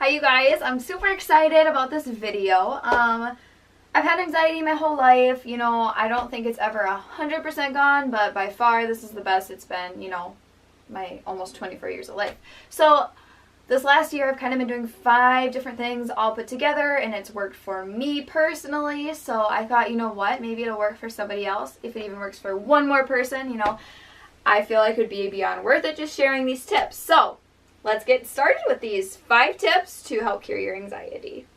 Hi you guys, I'm super excited about this video. I've had anxiety my whole life, I don't think it's ever 100% gone, but by far this is the best it's been, my almost 24 years of life. So this last year I've kind of been doing 5 different things all put together, and it's worked for me personally, so I thought, you know what, maybe it'll work for somebody else. If it even works for one more person, I feel like it would be beyond worth it just sharing these tips. So let's get started with these 5 tips to help cure your anxiety.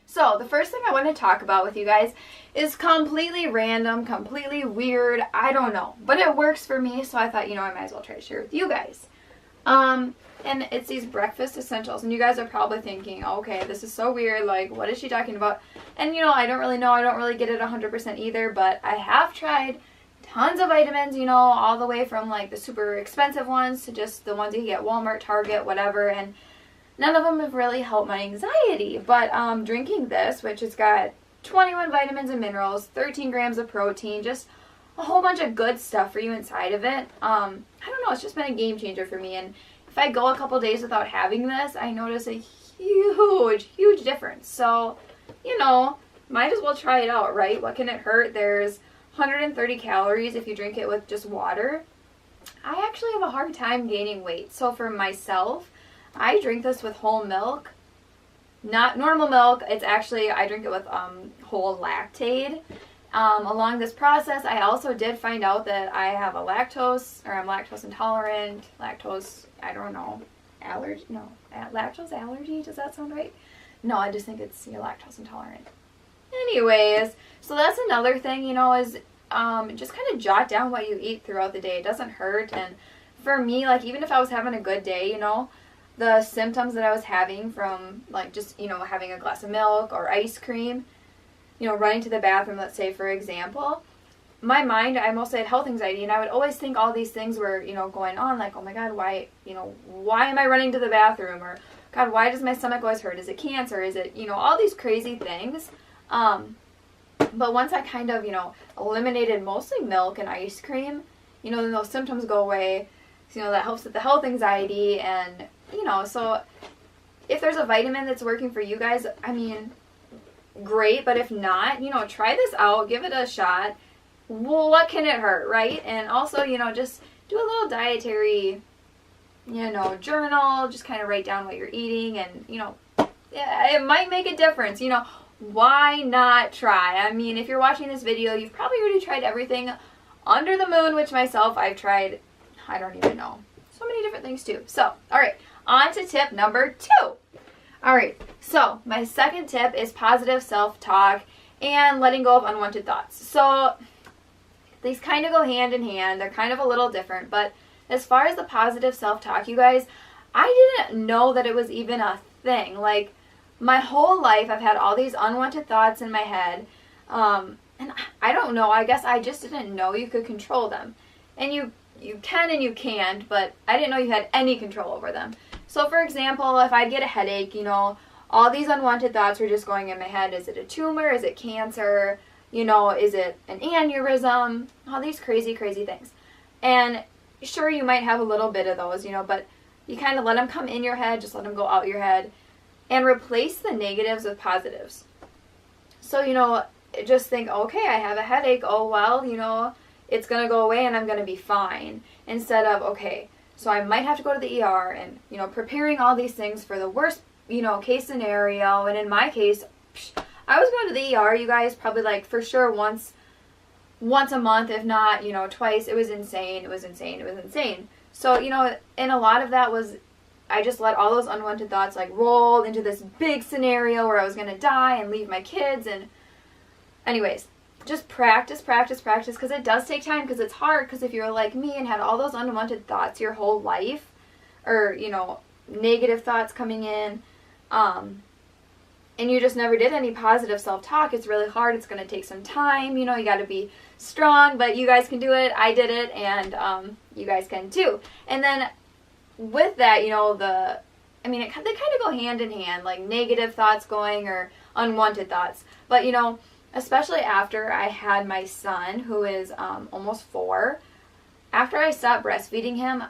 So the first thing I want to talk about with you guys is completely random, completely weird, I don't know, but it works for me, so I thought, I might as well try to share with you guys. And it's these breakfast essentials, and you guys are probably thinking, okay, this is so weird, like, what is she talking about? And, I don't really know, I don't really get it 100% either, but I have tried tons of vitamins, all the way from, like, the super expensive ones to just the ones you get at Walmart, Target, whatever, and none of them have really helped my anxiety. But drinking this, which has got 21 vitamins and minerals, 13 grams of protein, just a whole bunch of good stuff for you inside of it. I don't know, it's just been a game changer for me. And if I go a couple days without having this, I notice a huge difference. So, might as well try it out, right? What can it hurt? There's 130 calories if you drink it with just water. I actually have a hard time gaining weight. So for myself, I drink this with whole milk, not normal milk. It's actually, I drink it with whole lactate. Along this process, I also did find out that I have I'm lactose intolerant, lactose allergy, does that sound right? No, I just think it's lactose intolerant. Anyways, so that's another thing, is just kind of jot down what you eat throughout the day. It doesn't hurt, and for me, like, even if I was having a good day, the symptoms that I was having from, like, just, having a glass of milk or ice cream, running to the bathroom, let's say, for example, my mind, I mostly had health anxiety, and I would always think all these things were, going on, like, oh my God, why am I running to the bathroom? Or, God, why does my stomach always hurt? Is it cancer? Is it, all these crazy things. But once I kind of, eliminated mostly milk and ice cream, then those symptoms go away. So, that helps with the health anxiety, and so if there's a vitamin that's working for you guys, great, but if not, try this out, give it a shot. Well, what can it hurt, right? And also, just do a little dietary, journal, just kind of write down what you're eating, and, it might make a difference, why not try? If you're watching this video, you've probably already tried everything under the moon, which myself, I've tried, I don't even know, so many different things too. So, alright. On to tip number 2. Alright, so my second tip is positive self-talk and letting go of unwanted thoughts. So these kind of go hand in hand. They're kind of a little different, but as far as the positive self-talk, you guys, I didn't know that it was even a thing. Like, my whole life I've had all these unwanted thoughts in my head, and I don't know, I guess I just didn't know you could control them. And you can and you can't, but I didn't know you had any control over them. So for example, if I'd get a headache, all these unwanted thoughts were just going in my head. Is it a tumor? Is it cancer? Is it an aneurysm? All these crazy things. And sure, you might have a little bit of those, but you kind of let them come in your head, just let them go out your head, and replace the negatives with positives. So, just think, okay, I have a headache. Oh, well, it's going to go away and I'm going to be fine. Instead of, okay, so I might have to go to the ER, and, preparing all these things for the worst, case scenario. And in my case, I was going to the ER, you guys, probably, like, for sure once a month, if not, twice. It was insane. So, and a lot of that was, I just let all those unwanted thoughts, like, roll into this big scenario where I was going to die and leave my kids. And anyways, just practice, because it does take time, because it's hard, because if you're like me and had all those unwanted thoughts your whole life, or, negative thoughts coming in, and you just never did any positive self-talk, it's really hard. It's going to take some time. You got to be strong, but you guys can do it. I did it, and you guys can too. And then with that, you know, they kind of go hand in hand, like negative thoughts going or unwanted thoughts. But, you know, especially after I had my son, who is almost 4, after I stopped breastfeeding him,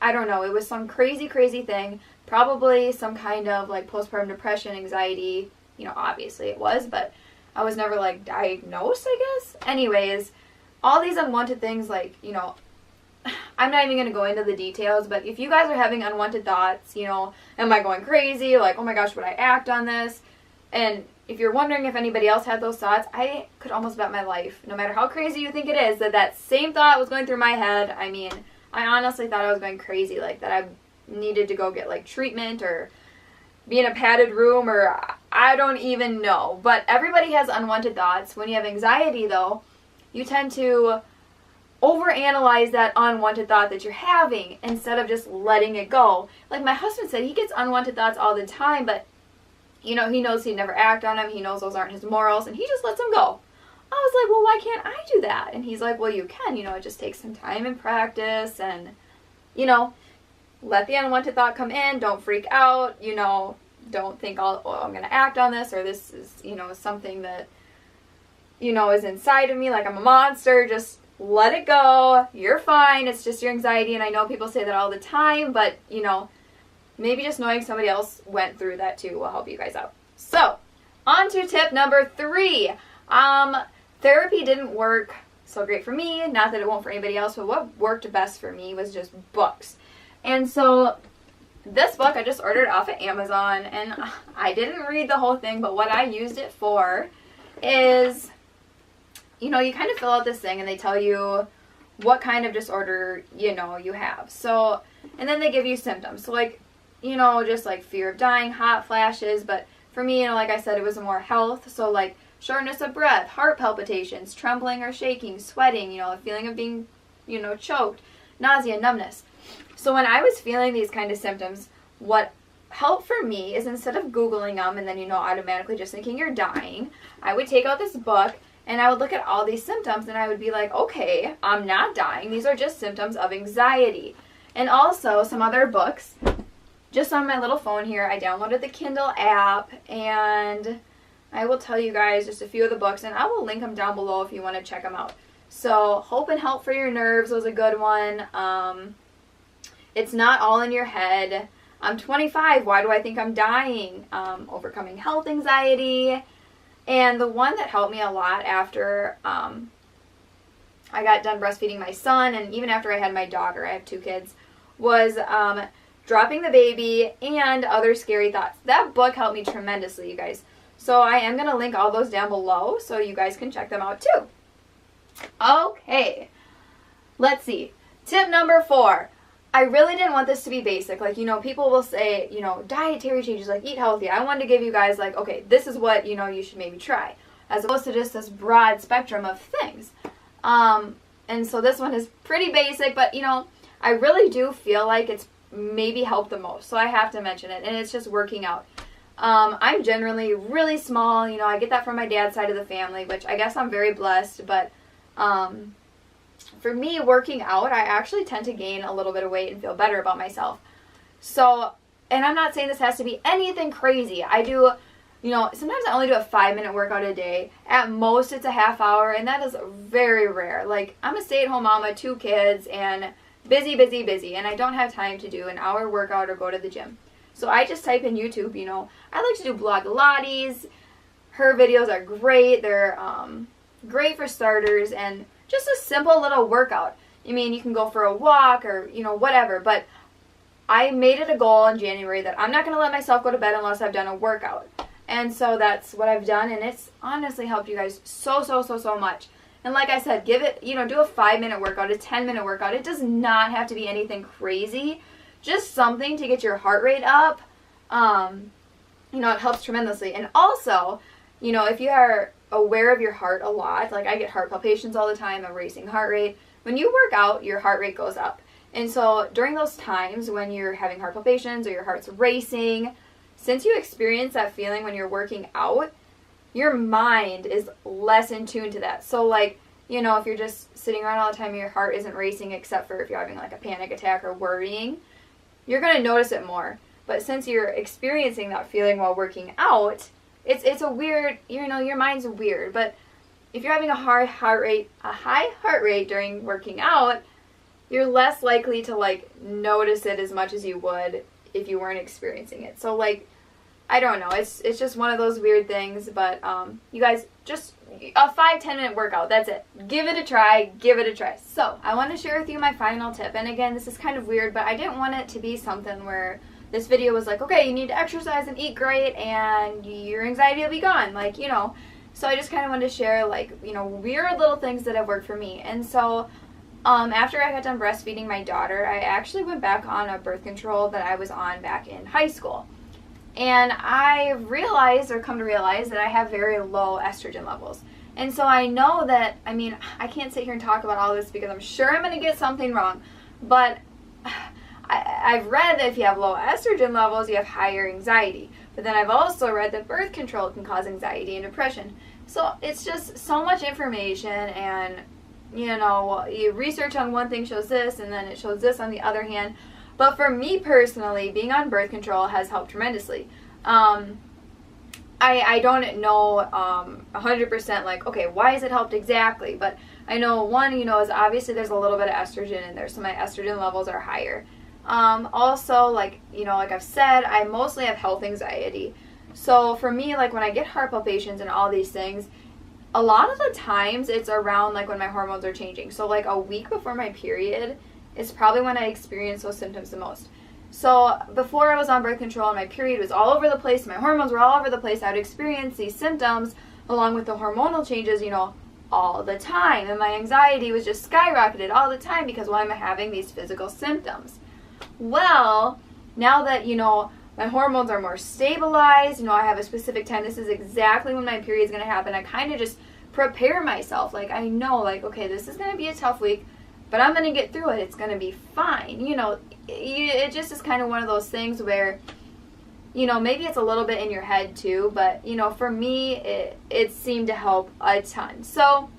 I don't know, it was some crazy thing, probably some kind of like postpartum depression, anxiety, you know, obviously it was, but I was never like diagnosed, I guess. Anyways, all these unwanted things, like, you know, I'm not even going to go into the details, but if you guys are having unwanted thoughts, you know, am I going crazy? Like, oh my gosh, would I act on this? And if you're wondering if anybody else had those thoughts, I could almost bet my life, no matter how crazy you think it is, that same thought was going through my head. I mean, I honestly thought I was going crazy, like that I needed to go get like treatment or be in a padded room, or I don't even know. But everybody has unwanted thoughts. When you have anxiety, though, you tend to overanalyze that unwanted thought that you're having instead of just letting it go. Like my husband said, he gets unwanted thoughts all the time, but you know, he knows he'd never act on them. He knows those aren't his morals, and he just lets them go. I was like, well, why can't I do that? And he's like, well, you can. You know, it just takes some time and practice, and, you know, let the unwanted thought come in. Don't freak out. You know, don't think, oh, I'm going to act on this, or this is, you know, something that, you know, is inside of me, like I'm a monster. Just let it go. You're fine. It's just your anxiety. And I know people say that all the time, but, you know, maybe just knowing somebody else went through that too will help you guys out. So, on to tip number 3. Therapy didn't work so great for me. Not that it won't for anybody else, but what worked best for me was just books. And so, this book I just ordered off of Amazon, and I didn't read the whole thing, but what I used it for is, you know, you kind of fill out this thing and they tell you what kind of disorder, you know, you have. So, and then they give you symptoms. So, like, you know, just like fear of dying, hot flashes, but for me, you know, like I said, it was more health. So, like, shortness of breath, heart palpitations, trembling or shaking, sweating, you know, a feeling of being, you know, choked, nausea, numbness. So when I was feeling these kind of symptoms, what helped for me is instead of Googling them and then, you know, automatically just thinking you're dying, I would take out this book and I would look at all these symptoms and I would be like, okay, I'm not dying. These are just symptoms of anxiety. And also some other books. Just on my little phone here, I downloaded the Kindle app, and I will tell you guys just a few of the books, and I will link them down below if you want to check them out. So, Hope and Help for Your Nerves was a good one. It's Not All in Your Head. I'm 25. Why do I think I'm dying? Overcoming Health Anxiety. And the one that helped me a lot after I got done breastfeeding my son, and even after I had my daughter, I have 2 kids, was Dropping the Baby and Other Scary Thoughts. That book helped me tremendously, you guys. So I am going to link all those down below so you guys can check them out too. Okay, let's see. Tip number 4. I really didn't want this to be basic. Like, you know, people will say, you know, dietary changes, like eat healthy. I wanted to give you guys like, okay, this is what, you know, you should maybe try. As opposed to just this broad spectrum of things. And so this one is pretty basic, but, you know, I really do feel like it's maybe helped the most. So I have to mention it, and it's just working out. I'm generally really small. You know, I get that from my dad's side of the family, which I guess I'm very blessed, but for me, working out, I actually tend to gain a little bit of weight and feel better about myself. So, and I'm not saying this has to be anything crazy. I do, you know, sometimes I only do a 5-minute workout a day. At most, it's a half hour, and that is very rare. Like, I'm a stay-at-home mama, 2 kids, and busy, and I don't have time to do an hour workout or go to the gym. So I just type in YouTube, you know. I like to do Blogilates. Her videos are great. They're great for starters, and just a simple little workout. I mean, you can go for a walk or, you know, whatever, but I made it a goal in January that I'm not going to let myself go to bed unless I've done a workout. And so that's what I've done, and it's honestly helped you guys so much. And like I said, give it, you know, do a 5-minute workout, a 10-minute workout. It does not have to be anything crazy. Just something to get your heart rate up. You know, it helps tremendously. And also, you know, if you are aware of your heart a lot, like I get heart palpitations all the time, a racing heart rate. When you work out, your heart rate goes up. And so during those times when you're having heart palpitations or your heart's racing, since you experience that feeling when you're working out, your mind is less in tune to that. So, like, you know, if you're just sitting around all the time and your heart isn't racing except for if you're having, like, a panic attack or worrying, you're going to notice it more. But since you're experiencing that feeling while working out, it's a weird, you know, your mind's weird. But if you're having a high heart rate during working out, you're less likely to like notice it as much as you would if you weren't experiencing it. So like, I don't know, it's just one of those weird things. But you guys, just a 5-10 minute workout, that's it. Give it a try. So I want to share with you my final tip. And again, this is kind of weird, but I didn't want it to be something where this video was like, okay, you need to exercise and eat great and your anxiety will be gone, like, you know. So I just kind of wanted to share, like, you know, weird little things that have worked for me. And so after I got done breastfeeding my daughter, I actually went back on a birth control that I was on back in high school. And I realized, or come to realize, that I have very low estrogen levels. And so I know that, I mean, I can't sit here and talk about all this because I'm sure I'm going to get something wrong. But I've read that if you have low estrogen levels, you have higher anxiety. But then I've also read that birth control can cause anxiety and depression. So it's just so much information, and, you know, you research on one thing shows this, and then it shows this on the other hand. But for me personally, being on birth control has helped tremendously. I don't know 100% like, okay, why has it helped exactly? But I know one, you know, is obviously there's a little bit of estrogen in there, so my estrogen levels are higher. Also, like, you know, like I've said, I mostly have health anxiety. So for me, like when I get heart palpitations and all these things, a lot of the times it's around like when my hormones are changing. So like a week before my period is probably when I experience those symptoms the most. So before I was on birth control and my period was all over the place, my hormones were all over the place, I would experience these symptoms along with the hormonal changes, you know, all the time. And my anxiety was just skyrocketed all the time because why am I having these physical symptoms? Well, now that, you know, my hormones are more stabilized, you know, I have a specific time, this is exactly when my period is going to happen, I kind of just prepare myself. Like, I know, like, okay, this is going to be a tough week, but I'm going to get through it. It's going to be fine. You know, it just is kind of one of those things where, you know, maybe it's a little bit in your head too, but, you know, for me, it seemed to help a ton. So,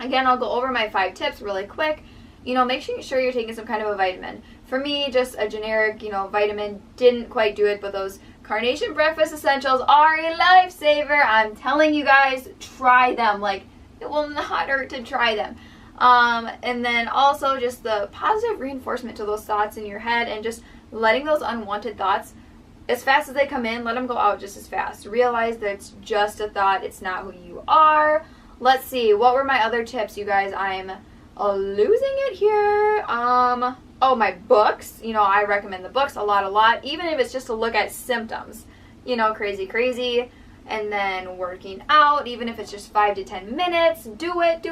again, I'll go over my 5 tips really quick. You know, make sure you're taking some kind of a vitamin. For me, just a generic, you know, vitamin didn't quite do it, but those Carnation Breakfast Essentials are a lifesaver. I'm telling you guys, try them. Like, it will not hurt to try them. And then also just the positive reinforcement to those thoughts in your head and just letting those unwanted thoughts, as fast as they come in, let them go out just as fast. Realize that it's just a thought. It's not who you are. Let's see. What were my other tips, you guys? I'm losing it here. Oh, my books. You know, I recommend the books a lot. Even if it's just to look at symptoms. You know, crazy. And then working out, even if it's just 5 to 10 minutes. Do it,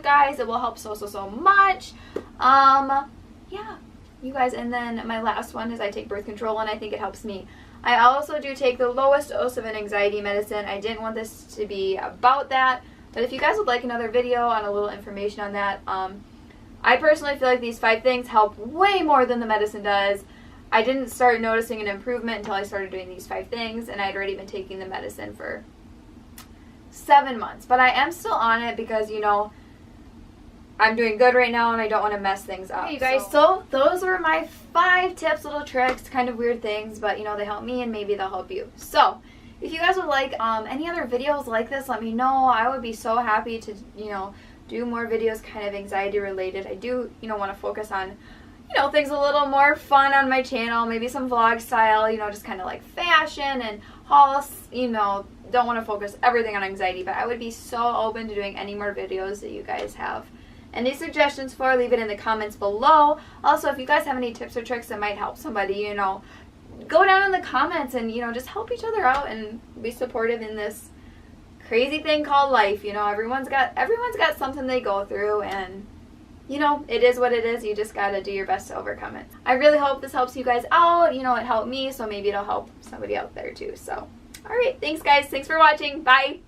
guys. It will help so much. Yeah, you guys. And then my last one is I take birth control, and I think it helps me. I also do take the lowest dose of an anxiety medicine. I didn't want this to be about that. But if you guys would like another video on a little information on that, I personally feel like these 5 things help way more than the medicine does. I didn't start noticing an improvement until I started doing these 5 things, and I'd already been taking the medicine for 7 months. But I am still on it because, you know, I'm doing good right now and I don't want to mess things up. Okay, you guys, so those were my 5 tips, little tricks, kind of weird things, but, you know, they help me and maybe they'll help you. So, if you guys would like any other videos like this, let me know. I would be so happy to, you know, do more videos kind of anxiety related. I do, you know, want to focus on, you know, things a little more fun on my channel, maybe some vlog style, you know, just kind of like fashion and hauls, you know, don't want to focus everything on anxiety, but I would be so open to doing any more videos that you guys have any suggestions for. Leave it in the comments below. Also, if you guys have any tips or tricks that might help somebody, you know, go down in the comments and, you know, just help each other out and be supportive in this crazy thing called life. You know, everyone's got something they go through, and, you know, it is what it is. You just gotta do your best to overcome it. I really hope this helps you guys out. You know, it helped me, so maybe it'll help somebody out there too. So, alright, thanks guys. Thanks for watching. Bye.